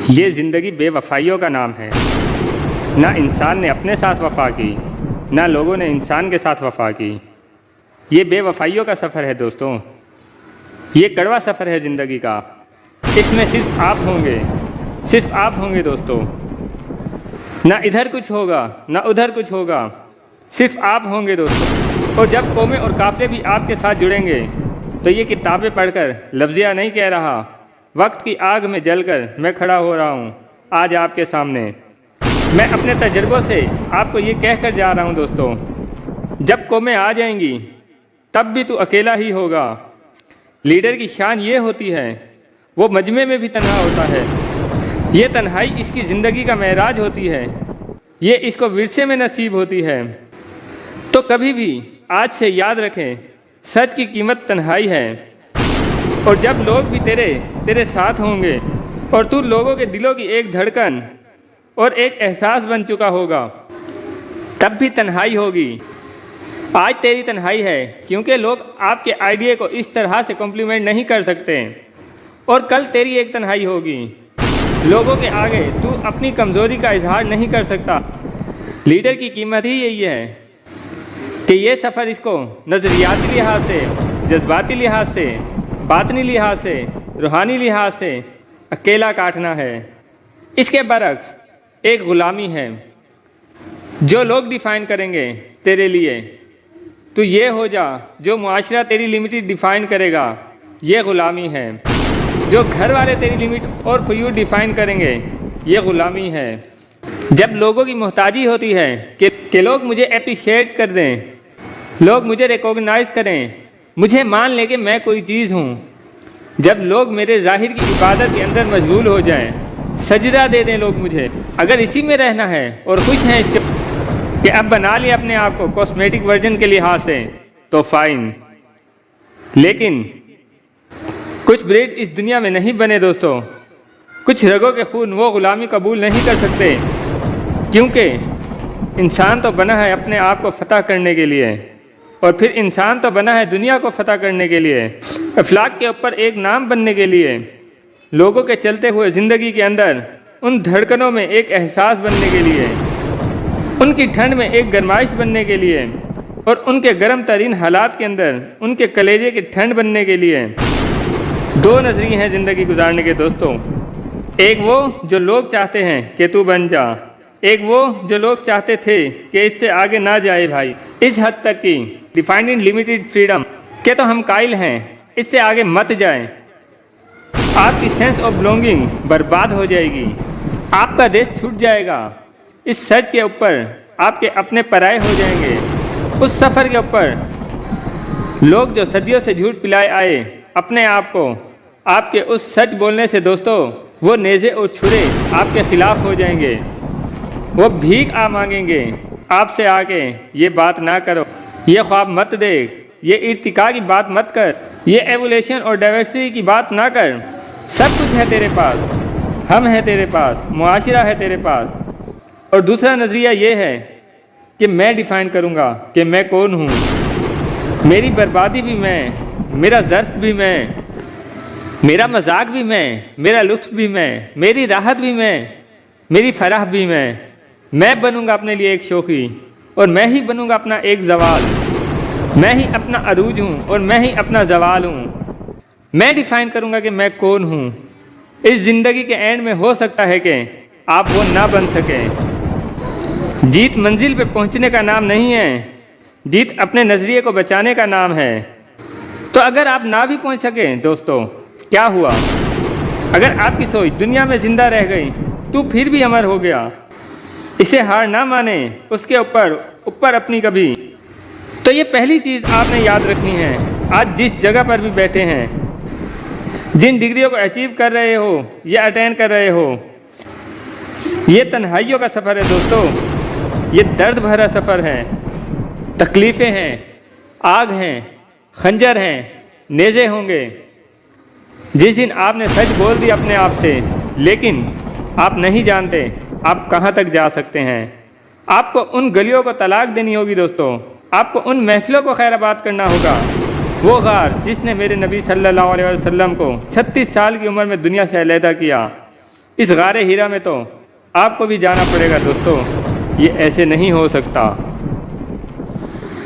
یہ زندگی بے وفائیوں کا نام ہے۔ نہ انسان نے اپنے ساتھ وفا کی، نہ لوگوں نے انسان کے ساتھ وفا کی۔ یہ بے وفائیوں کا سفر ہے دوستوں، یہ کڑوا سفر ہے زندگی کا۔ اس میں صرف آپ ہوں گے دوستوں، نہ ادھر کچھ ہوگا نہ ادھر کچھ ہوگا، صرف آپ ہوں گے دوستوں۔ اور جب قومیں اور قافلے بھی آپ کے ساتھ جڑیں گے تو یہ کتابیں پڑھ کر لفظیہ نہیں کہہ رہا، وقت کی آگ میں جل کر میں کھڑا ہو رہا ہوں آج آپ کے سامنے۔ میں اپنے تجربوں سے آپ کو یہ کہہ کر جا رہا ہوں دوستوں، جب قومیں آ جائیں گی تب بھی تو اکیلا ہی ہوگا۔ لیڈر کی شان یہ ہوتی ہے وہ مجمع میں بھی تنہا ہوتا ہے، یہ تنہائی اس کی زندگی کا معراج ہوتی ہے، یہ اس کو ورثے میں نصیب ہوتی ہے۔ تو کبھی بھی آج سے یاد رکھیں، سچ کی قیمت تنہائی ہے، اور جب لوگ بھی تیرے ساتھ ہوں گے اور تو لوگوں کے دلوں کی ایک دھڑکن اور ایک احساس بن چکا ہوگا، تب بھی تنہائی ہوگی۔ آج تیری تنہائی ہے کیونکہ لوگ آپ کے آئیڈیا کو اس طرح سے کمپلیمنٹ نہیں کر سکتے، اور کل تیری ایک تنہائی ہوگی، لوگوں کے آگے تو اپنی کمزوری کا اظہار نہیں کر سکتا۔ لیڈر کی قیمت ہی یہی ہے کہ یہ سفر اس کو نظریاتی لحاظ سے، جذباتی لحاظ سے، باطنی لحاظ سے، روحانی لحاظ سے اکیلا کاٹنا ہے۔ اس کے برعکس ایک غلامی ہے جو لوگ ڈیفائن کریں گے تیرے لیے، تو یہ ہو جا جو معاشرہ تیری لمیٹ ڈیفائن کرے گا، یہ غلامی ہے۔ جو گھر والے تیری لمٹ اور فیور ڈیفائن کریں گے، یہ غلامی ہے۔ جب لوگوں کی محتاجی ہوتی ہے کہ لوگ مجھے اپریشیٹ کر دیں، لوگ مجھے ریکوگنائز کریں، مجھے مان لیں کہ میں کوئی چیز ہوں، جب لوگ میرے ظاہر کی عبادت کے اندر مشغول ہو جائیں، سجدہ دے دیں لوگ مجھے، اگر اسی میں رہنا ہے اور خوش ہیں اس کے کہ اب بنا لیا اپنے آپ کو کاسمیٹک ورژن کے لحاظ سے، تو فائن۔ لیکن کچھ بریڈ اس دنیا میں نہیں بنے دوستوں، کچھ رگوں کے خون وہ غلامی قبول نہیں کر سکتے، کیونکہ انسان تو بنا ہے اپنے آپ کو فتح کرنے کے لیے، اور پھر انسان تو بنا ہے دنیا کو فتح کرنے کے لیے، افلاک کے اوپر ایک نام بننے کے لیے، لوگوں کے چلتے ہوئے زندگی کے اندر ان دھڑکنوں میں ایک احساس بننے کے لیے، ان کی ٹھنڈ میں ایک گرمائش بننے کے لیے، اور ان کے گرم ترین حالات کے اندر ان کے کلیجے کی ٹھنڈ بننے کے لیے۔ دو نظریے ہیں زندگی گزارنے کے دوستوں، ایک وہ جو لوگ چاہتے ہیں کہ تو بن جا، ایک وہ جو لوگ چاہتے تھے کہ اس سے آگے نہ جائے بھائی، اس حد تک کی ڈیفائنڈ ان لمیٹڈ فریڈم کہ تو ہم قائل ہیں اس سے آگے مت جائیں۔ آپ کی سینس آف بلونگنگ برباد ہو جائے گی، آپ کا دیش چھوٹ جائے گا، اس سچ کے اوپر آپ کے اپنے پرائے ہو جائیں گے، اس سفر کے اوپر لوگ جو صدیوں سے جھوٹ پلائے آئے اپنے آپ کو، آپ کے اس سچ بولنے سے دوستوں وہ نیزے اور چھرے آپ کے خلاف ہو جائیں گے، وہ بھیک مانگیں گے آپ سے آ کے، یہ بات نہ کرو، یہ خواب مت دیکھ، یہ ارتقاء کی بات مت کر، یہ ایولیشن اور ڈائیورسٹی کی بات نہ کر، سب کچھ ہے تیرے پاس، ہم ہیں تیرے پاس، معاشرہ ہے تیرے پاس۔ اور دوسرا نظریہ یہ ہے کہ میں ڈیفائن کروں گا کہ میں کون ہوں، میری بربادی بھی میں، میرا ظرف بھی میں، میرا مذاق بھی میں، میرا لطف بھی میں، میری راحت بھی میں، میری فرح بھی میں بنوں گا اپنے لیے ایک شوخی، اور میں ہی بنوں گا اپنا ایک زوال، میں ہی اپنا عروج ہوں اور میں ہی اپنا زوال ہوں۔ میں ڈیفائن کروں گا کہ میں کون ہوں۔ اس زندگی کے اینڈ میں ہو سکتا ہے کہ آپ وہ نہ بن سکیں۔ جیت منزل پہ پہنچنے کا نام نہیں ہے، جیت اپنے نظریے کو بچانے کا نام ہے۔ تو اگر آپ نہ بھی پہنچ سکیں دوستو، کیا ہوا؟ اگر آپ کی سوچ دنیا میں زندہ رہ گئی تو پھر بھی امر ہو گیا، اسے ہار نہ مانے، اس کے اوپر اپنی کبھی۔ تو یہ پہلی چیز آپ نے یاد رکھنی ہے، آج جس جگہ پر بھی بیٹھے ہیں، جن ڈگریوں کو اچیو کر رہے ہو یا اٹین کر رہے ہو، یہ تنہائیوں کا سفر ہے دوستو، یہ درد بھرا سفر ہے، تکلیفیں ہیں، آگ ہیں، خنجر ہیں، نیزے ہوں گے۔ جس دن آپ نے سچ بول دی اپنے آپ سے، لیکن آپ نہیں جانتے آپ کہاں تک جا سکتے ہیں۔ آپ کو ان گلیوں کو طلاق دینی ہوگی دوستو، آپ کو ان محفلوں کو خیر آباد کرنا ہوگا۔ وہ غار جس نے میرے نبی صلی اللہ علیہ وسلم کو 36 سال کی عمر میں دنیا سے علیحدہ کیا، اس غار ہیرا میں تو آپ کو بھی جانا پڑے گا دوستوں، یہ ایسے نہیں ہو سکتا۔